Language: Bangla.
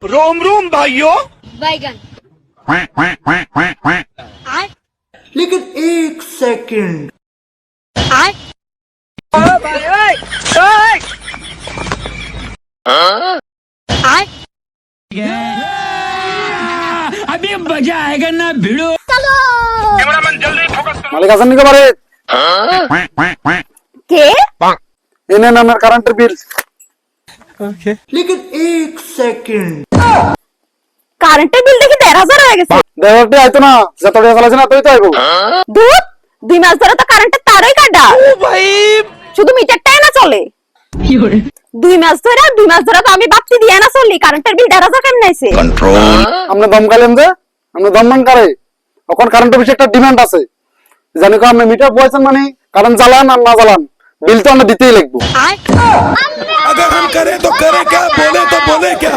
रोम रोम भाइयों। बैगन। लेकिन एक सेकंड अभी मजा आएगा ना भिड़ो। মালিক আছেন নাকি বাড়ি? কে? এনে নামের কারেন্টের বিল। लेकिन एक सेकंड কারেন্টের বিল দেখি ১,৫০০ হয়ে গেছে। দেওয়ারটি আইতো না, যত টাকা চালাইছে না তুই তো আইবো। ধুত, ২ মাস ধরে তো কারেন্টের তারই কাটা। শুধু মিটারটাই না চলে। ২ মাস ধরে তো আমি বাপ্তি দিয়ে না চললি, কারেন্টের বিল ১,৫০০ কেমন আইছে? আপনি দম খাইলেন যে, আপনি দমমান করে এখন কারেন্টের বিষয়ে একটা ডিমান্ড আছে, জানি কো আপনি মিটার বসাইছেন মানে কারেন্ট জ্বালান আর না জ্বালান বিল তো আমরা দিতেই লাগবো। अगर हम करें तो करें क्या, बोले तो बोले क्या।